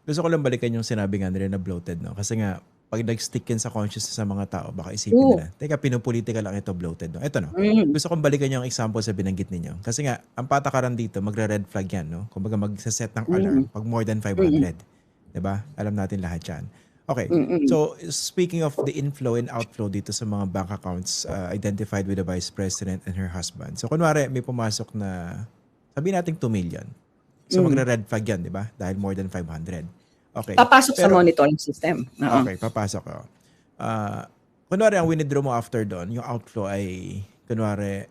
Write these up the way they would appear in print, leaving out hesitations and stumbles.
Gusto ko lang balikan yung sinabi nga nila na bloated, no? Kasi nga, pag nag-stick yan sa consciousness sa mga tao, baka isipin Oo. nila, teka, pinupolitika lang ito, bloated, no? Ito, no? Mm. Gusto kong balikan yung example sa binanggit ninyo. Kasi nga, ang patakaran dito, magre-red flag yan, no? Kumbaga magsaset ng alarm Mm. pag more than Mm. 500. Diba? Alam natin lahat yan. Okay. Mm. So, speaking of the inflow and outflow dito sa mga bank accounts identified with the Vice President and her husband. So, kunwari, may pumasok na, sabihin natin 2 million. So, Mm. magre-red flag yan, di ba? Dahil more than 500. Okay. Papasok sa Pero, monitoring system. Oo. okay, papasok. Oh. Kunwari, ang winidraw mo after doon, yung outflow ay, kunwari,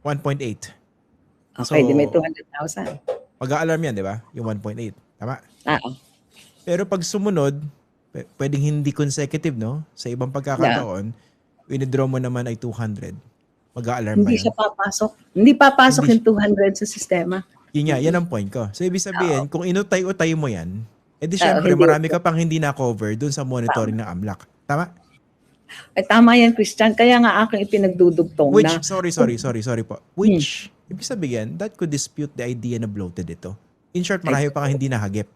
1.8. Okay, di may So, 200,000. mag-a-alarm yan, di ba? Yung 1.8. Tama? Oo. Pero pag sumunod, pwedeng hindi consecutive, no? Sa ibang pagkakataon, winidraw mo naman ay 200. Mag-a-alarm ba Hindi yun? siya papasok. Hindi papasok Hindi yung 200 sa sistema. Yun nga, yan ang point ko. So, ibig sabihin, Oo. kung inutay-utay mo yan, edi Oo, syempre, hindi marami ito. ka pang hindi na-cover dun sa monitoring ng AMLAC. Tama? Ay, tama yan, Christian. Kaya nga aking ipinagdudugtong Which, na... sorry po. Which, ibig sabihin, that could dispute the idea na bloated ito. In short, marami pa nga hindi nahagip.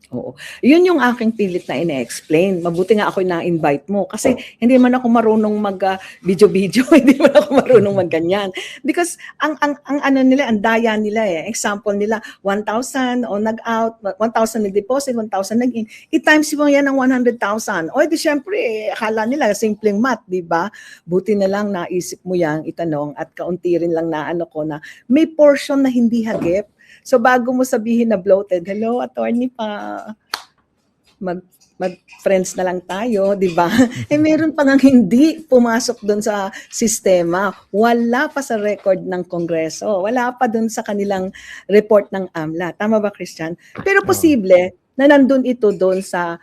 Oo. Yun yung aking pilit na ine-explain. Mabuti nga ako na-invite mo. Kasi hindi man ako marunong mag-video-video. Hindi man ako marunong mag-ganyan. Because ang ano nila, ang daya nila eh. Example nila, 1,000 o nag-out, 1,000 nag-deposit, 1,000 nag-in. I-times mo yan ng 100,000. O di syempre, akala nila, simpleng math, di ba? Buti na lang naisip mo yan, itanong, at kaunti rin lang na ano ko na may portion na hindi hagip. So bago mo sabihin na bloated, hello, attorney pa, mag-friends na lang tayo, di ba? Eh meron pa nang hindi pumasok doon sa sistema. Wala pa sa record ng Kongreso. Wala pa doon sa kanilang report ng AMLA. Tama ba, Christian? Pero posible na nandun ito doon sa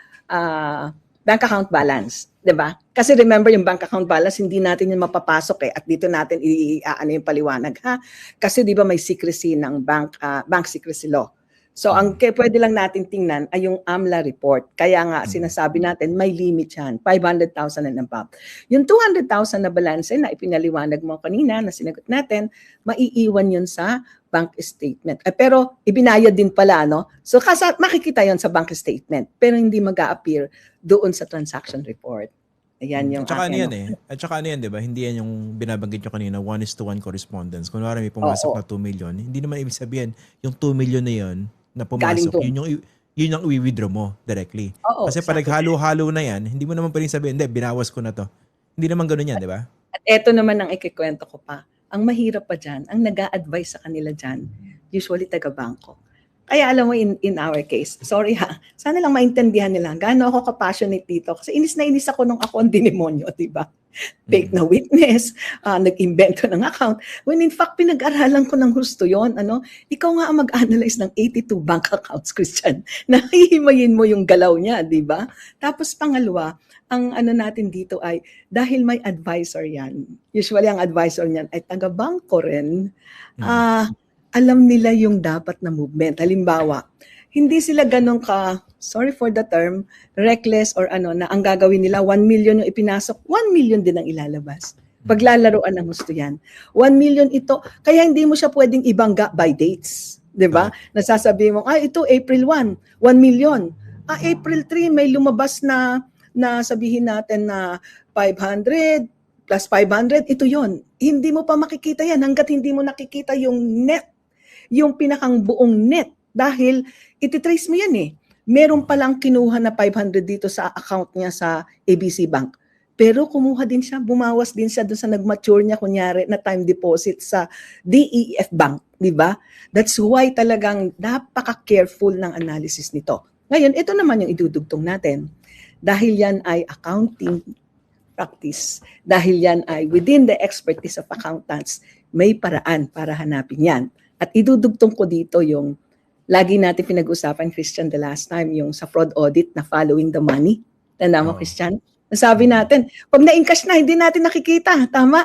bank account balance. Diba? Kasi remember yung bank account balance, hindi natin yung mapapasok eh. At dito natin ano yung paliwanag. Ha? Kasi di ba may secrecy ng bank secrecy law. So ang pwede lang natin tingnan ay yung AMLA report. Kaya nga sinasabi natin may limit yan, 500,000 and above. Yung 200,000 na balance na ipinaliwanag mo kanina na sinagot natin, maiiwan yun sa bank statement. Pero ibinayad din pala, no? So makikita yon sa bank statement, pero hindi mag-a-appear doon sa transaction report. Ayan yung At saka ano yan eh. At saka ano yan, di ba? Hindi yan yung binabanggit nyo kanina, 1:1 correspondence. Kunwari may pumasok na 2 million, hindi naman ibig sabihin, yung 2 million na yun, na pumasok, yun yung i-withdraw mo directly. Oo, kasi pag halo-halo na yan, hindi mo naman pwedeng sabihin, hindi, binawas ko na to. Hindi naman ganun yan, di ba? At eto naman ang ikikwento ko pa. Ang mahirap pa dyan, ang nag-a-advise sa kanila dyan, usually taga-bangko. Kaya alam mo, in our case, sorry ha, sana lang maintindihan nila, gaano ako ka-passionate dito. Kasi inis na inis ako nung ako ang dinemonyo, di ba? Fake na witness, nag-invento ng account. When in fact, pinag-aralan ko ng gusto yon. Ikaw nga ang mag-analyze ng 82 bank accounts, Christian. Nahihimayin mo yung galaw niya, di ba? Tapos pangalawa, ang ano natin dito ay, dahil may advisor yan, usually ang advisor niyan ay taga-bangko rin, alam nila yung dapat na movement. Halimbawa, hindi sila ganun sorry for the term, reckless or na ang gagawin nila, 1 million yung ipinasok, 1 million din ang ilalabas. Paglalaroan ng gusto yan. 1 million ito, kaya hindi mo siya pwedeng ibangga by dates. Diba? Nasasabi mo, ito April 1, 1 million. April 3, may lumabas na sabihin natin na 500 plus 500, ito yon. Hindi mo pa makikita yan hanggat hindi mo nakikita yung net, yung pinakang buong net. Dahil ititrace mo yan eh. Meron palang kinuha na 500 dito sa account niya sa ABC Bank. Pero kumuha din siya, bumawas din siya doon sa nag-mature niya, kunyari, na time deposit sa DEF Bank. Diba? That's why talagang napaka-careful ng analysis nito. Ngayon, ito naman yung idudugtong natin. Dahil yan ay accounting practice, dahil yan ay within the expertise of accountants, may paraan para hanapin yan. At idudugtong ko dito yung lagi natin pinag-usapan, Christian, the last time, yung sa fraud audit na following the money. Tanda mo, Christian? Nasabi natin, pag na-encash na, hindi natin nakikita. Tama,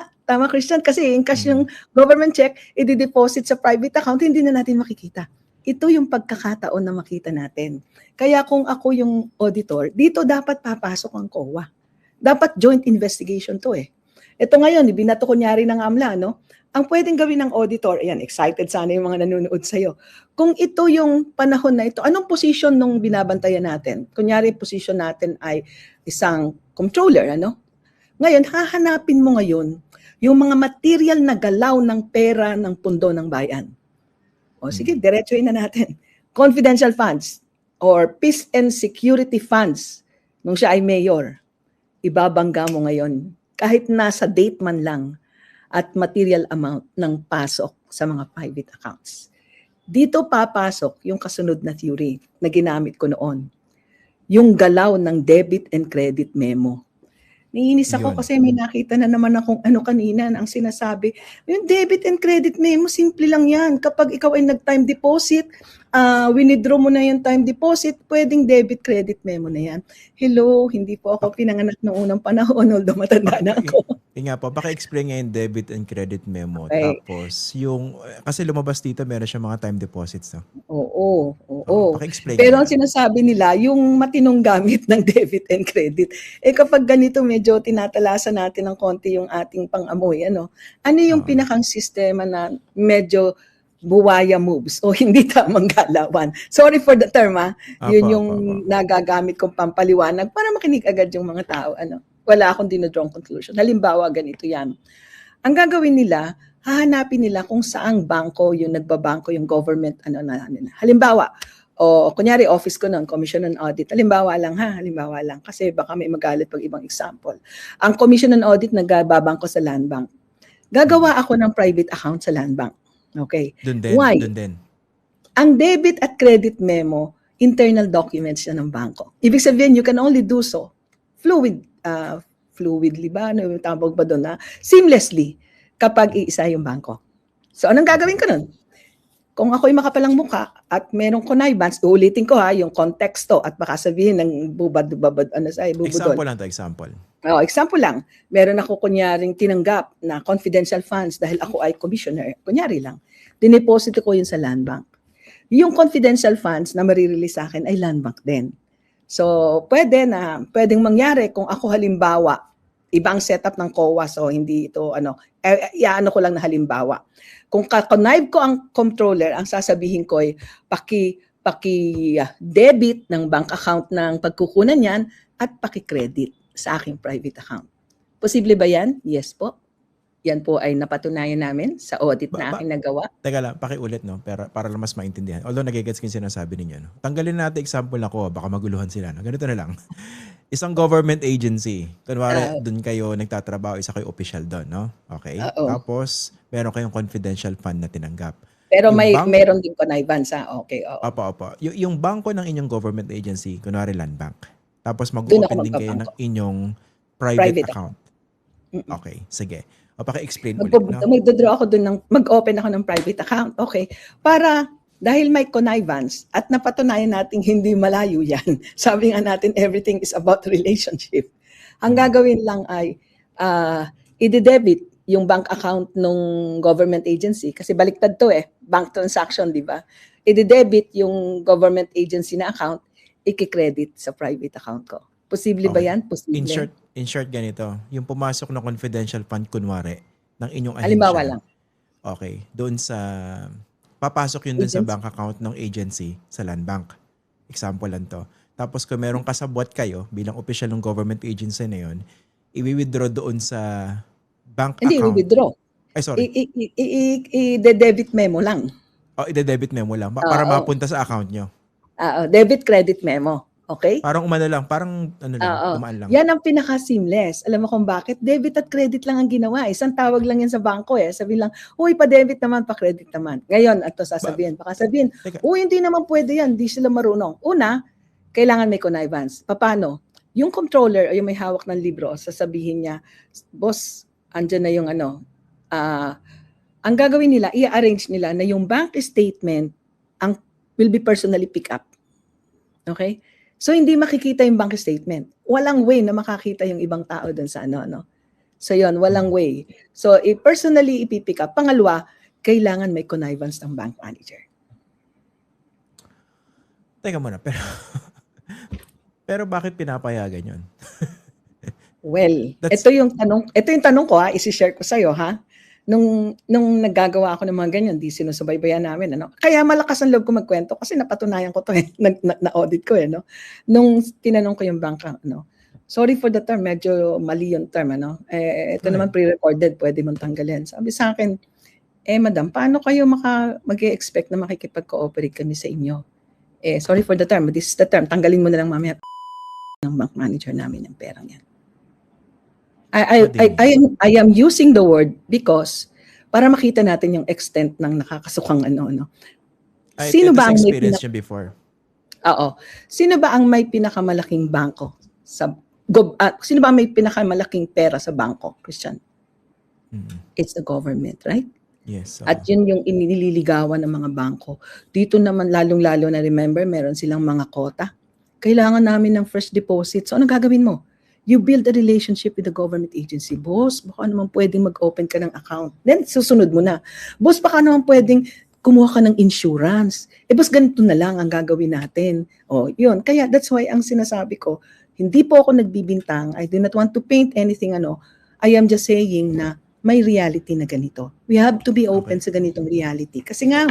Christian, kasi encash yung government check, i-deposit sa private account, hindi na natin makikita. Ito yung pagkakataon na makita natin. Kaya kung ako yung auditor, dito dapat papasok ang COA. Dapat joint investigation to eh. Ito ngayon, binato kunyari ng AMLA, no? Ang pwedeng gawin ng auditor, ayan, excited sana yung mga nanonood sa'yo. Kung ito yung panahon na ito, anong position nung binabantayan natin? Kunyari, position natin ay isang controller, ano? Ngayon, hahanapin mo ngayon yung mga material na galaw ng pera ng pundo ng bayan. O sige, diretsuhin na natin. Confidential funds or peace and security funds nung siya ay mayor. Ibabangga mo ngayon kahit nasa date man lang at material amount ng pasok sa mga private accounts. Dito papasok yung kasunod na theory na ginamit ko noon. Yung galaw ng debit and credit memo. Naiinis ako Yun. kasi may nakita na naman akong ano kanina ang sinasabi. Yung debit and credit memo, simple lang yan. Kapag ikaw ay nag-time deposit, winidraw mo na yung time deposit, pwedeng debit credit memo na yan. Hello, hindi po ako pinanganak noong unang panahon, although matanda na ako. Nga po, paki-explain nga yung debit and credit memo. Okay. Tapos, yung, kasi lumabas dito, meron siya mga time deposits. No? Oo. Paki-explain Pero nga. ang sinasabi nila, yung matinong gamit ng debit and credit, kapag ganito medyo tinatalasan natin ng konti yung ating pang-amoy, ano yung pinakang sistema na medyo buwaya moves o hindi tamang galawan? Sorry for the term, yun yung nagagamit kong pampaliwanag para makinig agad yung mga tao, Wala akong dinodrawng conclusion. Halimbawa, ganito yan. Ang gagawin nila, hahanapin nila kung saang bangko yung nagbabangko yung government halimbawa kunyari office ko noon, Commission on Audit, halimbawa lang kasi baka may magalit pag ibang example. Ang Commission on Audit nagbabangko sa Land Bank, gagawa ako ng private account sa Land Bank. Okay, why? Dun din. Ang debit at credit memo, internal documents yan ng bangko. Ibig sabihin, you can only do so fluidly ba? Ano yung tawag ba doon? Seamlessly kapag iisa yung bangko. So, anong gagawin ko nun? Kung ako'y makapalang mukha at merong connivance, uulitin ko yung konteksto at baka sabihin ng bubudol. Example. Example lang. Meron ako kunyaring tinanggap na confidential funds dahil ako ay commissioner. Kunyari lang. Dineposito ko yun sa Land Bank. Yung confidential funds na marirelease sa akin ay Land Bank din. So, pwedeng mangyari kung ako halimbawa, ibang setup ng COA, so hindi ito, iano ko lang na halimbawa. Kung kakonnive ko ang controller, ang sasabihin ko ay paki-debit ng bank account ng pagkukunan yan at paki-credit sa aking private account. Posible ba yan? Yes po. Yan po ay napatunayan namin sa audit na aking nagawa. Teka lang, pakiulit, no? Para lang mas maintindihan. Although nagigets ko yung sinasabi ninyo. No? Tanggalin natin example ako, baka maguluhan sila. No? Ganito na lang. Isang government agency. Kunwari, doon kayo nagtatrabaho, isa kayo official doon, no? Okay? Tapos, meron kayong confidential fund na tinanggap. Pero meron din connivance, Okay, oo. Opo. Yung bangko ng inyong government agency, kunwari Land Bank. Tapos mag-open din kayo ng inyong private account. Okay, sige. O paki-explain ulit. Mag-draw ako doon mag-open ako ng private account. Okay. Para, dahil may connivance at napatunayan natin hindi malayo yan. Sabi nga natin, everything is about relationship. Ang gagawin lang ay, i-debit yung bank account ng government agency. Kasi baliktad to bank transaction, di ba? I-debit yung government agency na account, i-credit sa private account ko. Posible ba yan? Posible. In short, ganito. Yung pumasok na confidential fund, kunwari, ng inyong ahensya. Halimbawa lang. Okay. Doon sa, papasok yun doon sa bank account ng agency sa Land Bank. Example lang to. Tapos kung merong kasabwat kayo, bilang official ng government agency na yun, i-withdraw doon sa bank account. Hindi, i-withdraw. Ay, sorry. I-debit memo lang. I-debit memo lang. Para mapunta sa account nyo. Debit credit memo. Okay? Parang dumaan lang. Yan ang pinaka-seamless. Alam mo kung bakit? Debit at credit lang ang ginawa. Isang tawag lang yan sa bangko Sabihin lang, uy, pa-debit naman, pa-credit naman. Ngayon, ito sasabihin. Baka sabihin, uy, hindi naman pwede yan. Hindi sila marunong. Una, kailangan may connivance. Paano? Yung controller o yung may hawak ng libro, sasabihin niya, boss, andyan na yung ang gagawin nila, i-arrange nila na yung bank statement will be personally pick up. Okay? So, hindi makikita yung bank statement. Walang way na makakita yung ibang tao dun sa So, yun, walang way. So, personally ipipick up. Pangalawa, kailangan may connivance ng bank manager. Teka muna, pero bakit pinapayagan yun? Well, That's ito yung tanong ko ha, isi-share ko sa'yo ha. Nung naggagawa ako ng mga ganyan, di sinusubaybayan namin, ano. Kaya malakas ang loob ko magkwento kasi napatunayan ko to eh, na-audit ko eh, no. Nung tinanong ko yung bangka, ano, sorry for the term, medyo mali yung term, ano. Ito naman pre-recorded, pwede mong tanggalin. Sabi sa akin, madam, paano kayo mag-e-expect na makikipag-cooperate kami sa inyo? Sorry for the term, but this is the term, tanggalin mo na lang mamaya ng bank manager namin ng perang yan. I am using the word because para makita natin yung extent ng nakakasukang ano. Sino ba ang may experience niya before? Oo. Sino ba ang may pinakamalaking bangko sino ba ang may pinakamalaking pera sa bangko, Christian? It's the government, right? Yes. At yun yung inililigawan ng mga bangko. Dito naman lalong-lalo na remember, meron silang mga kota. Kailangan namin ng first deposit. So ano gagawin mo? You build a relationship with the government agency. Boss, baka naman pwedeng mag-open ka ng account. Then, susunod mo na. Boss, baka naman pwedeng kumuha ka ng insurance. Boss, ganito na lang ang gagawin natin. Yun. Kaya, that's why ang sinasabi ko, hindi po ako nagbibintang. I do not want to paint anything, I am just saying na may reality na ganito. We have to be open sa ganitong reality. Kasi nga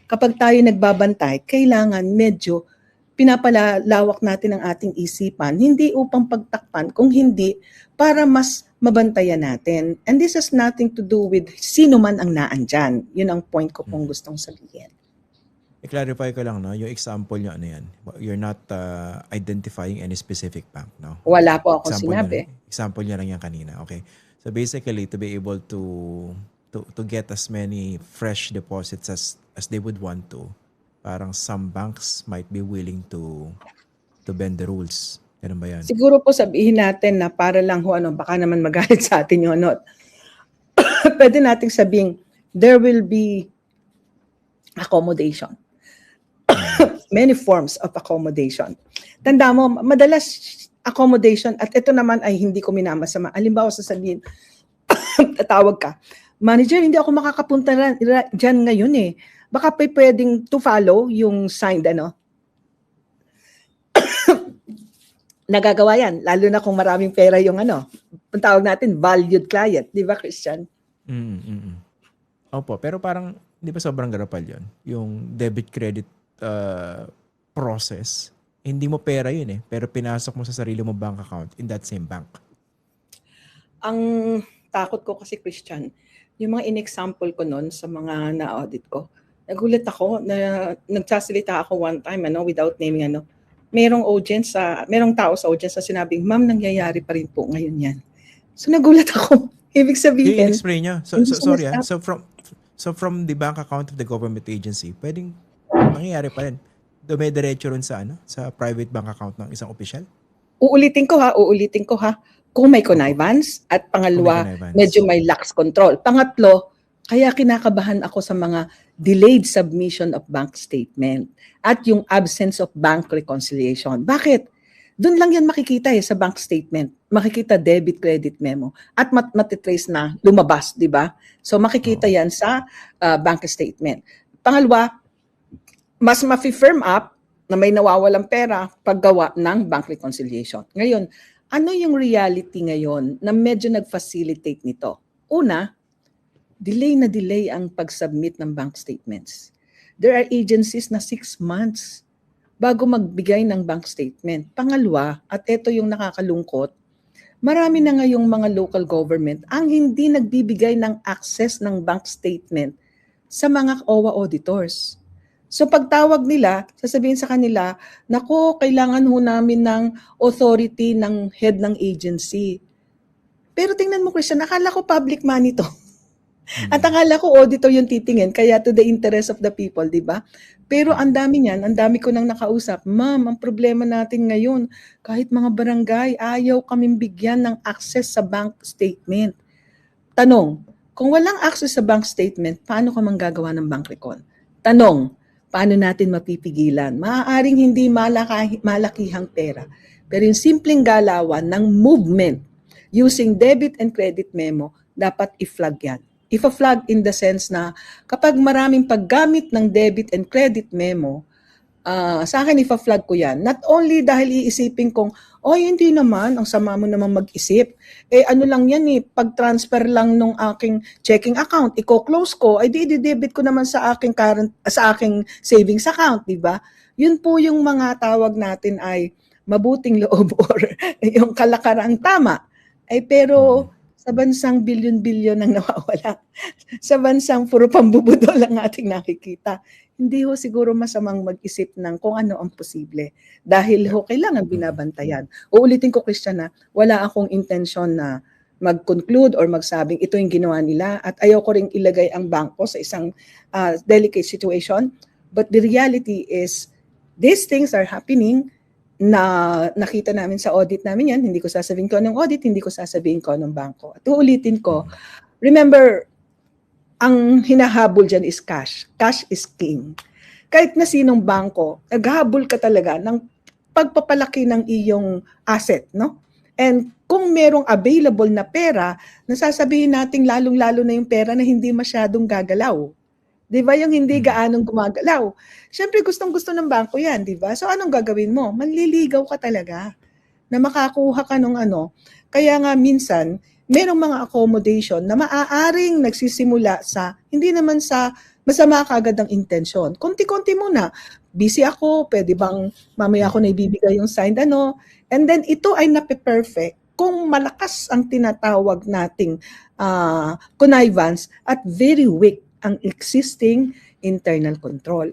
kapag tayo nagbabantay, kailangan medyo pinapalawak natin ang ating isipan, hindi upang pagtakpan, kung hindi para mas mabantayan natin. And this has nothing to do with sino man ang naandyan. Yun ang point ko kung gustong sabihin. I-clarify ko lang, no? Yung example niya, ano yan? You're not identifying any specific bank, no? Wala po akong sinabi. Example niya lang yan kanina, okay? So basically, to be able to get as many fresh deposits as they would want to, parang some banks might be willing to bend the rules. Ganun ba yan? Siguro po sabihin natin na para lang baka naman magalit sa atin yung pwede nating sabihin, there will be accommodation. Many forms of accommodation. Tanda mo, madalas accommodation, at ito naman ay hindi ko minamasama. Halimbawa sasabihin, tatawag ka, manager, hindi ako makakapunta dyan ngayon eh. Baka pwedeng to follow yung signed nagagawa yan, lalo na kung maraming pera yung ang tawag natin, valued client. Di ba, Christian? Opo, pero parang, di ba sobrang garapal yun? Yung debit-credit process, hindi mo pera yun eh, pero pinasok mo sa sarili mo bank account in that same bank. Ang takot ko kasi, Christian, yung mga in-example ko nun sa mga na-audit ko, nagulat ako na nagsasalita ako one time without naming merong tao sa audience na sinabing, ma'am, nangyayari pa rin po ngayon yan. So nagulat ako. Ibig sabihin, yung in-explain niya. Sorry So from the bank account of the government agency, pwedeng mangyayari pa rin. Dumediretso rin sa private bank account ng isang opisyal? Uulitin ko ha. Kung may connivance, at pangalawa, medyo may lax control. Pangatlo, kaya kinakabahan ako sa mga delayed submission of bank statement at yung absence of bank reconciliation. Bakit? Doon lang yan makikita sa bank statement. Makikita debit credit memo at matitrace na lumabas, di ba? So makikita yan sa bank statement. Pangalawa, mas ma-firm up na may nawawalang pera paggawa ng bank reconciliation. Ngayon, ano yung reality ngayon na medyo nag-facilitate nito? Una, delay ang pag-submit ng bank statements. There are agencies na 6 months bago magbigay ng bank statement. Pangalawa, at ito yung nakakalungkot, marami na ngayong mga local government ang hindi nagbibigay ng access ng bank statement sa mga OWA auditors. So pagtawag nila, sasabihin sa kanila, naku, kailangan ho namin ng authority ng head ng agency. Pero tingnan mo, Christian, nakala ko public money to. At akala ko auditor yung titingin, kaya to the interest of the people, di ba? Pero ang dami niyan, ang dami ko nang nakausap. Ma'am, ang problema natin ngayon, kahit mga barangay, ayaw kaming bigyan ng access sa bank statement. Tanong, kung walang access sa bank statement, paano ka manggagawa ng bank recon? Tanong, paano natin mapipigilan? Maaaring hindi malakihang pera. Pero yung simpleng galawan ng movement using debit and credit memo, dapat i-flag yan. If-flag in the sense na kapag maraming paggamit ng debit and credit memo, sa akin ifa-flag ko yan. Not only dahil iisipin kong, hindi naman, ang sama mo naman mag-isip. Ano lang yan pag-transfer lang nung aking checking account, i-close ko, ay di-debit ko naman sa aking sa aking savings account, di ba? Yun po yung mga tawag natin ay mabuting loob or yung kalakarang tama. Pero sa bansang bilyon-bilyon ang nawawala, sa bansang puro pambubudol ang ating nakikita, hindi ho siguro masamang mag-isip ng kung ano ang posible. Dahil kailangan binabantayan. Uulitin ko, Christian, wala akong intensyon na mag-conclude or magsabing ito yung ginawa nila at ayaw ko ring ilagay ang bangko sa isang delicate situation. But the reality is, these things are happening na nakita namin sa audit namin yan. Hindi ko sasabihin ko anong audit, hindi ko sasabihin ko anong bangko. At uulitin ko, remember, ang hinahabol dyan is cash. Cash is king. Kahit na sinong bangko, naghahabol ka talaga ng pagpapalaki ng iyong asset, no? And kung merong available na pera, nasasabihin natin lalong-lalo na yung pera na hindi masyadong gagalaw. Di ba? Yung hindi gaanong gumagalaw. Siyempre, gustong-gusto ng bangko yan, di ba? So, anong gagawin mo? Manliligaw ka talaga na makakuha ka ng ano. Kaya nga minsan, merong mga accommodation na maaaring nagsisimula sa, hindi naman sa masama kagad ang intensyon. Konti-konti muna. Busy ako, pwede bang mamaya ako na ibibigay yung signed ano. And then ito ay nape-perfect kung malakas ang tinatawag nating connivance at very weak ang existing internal control.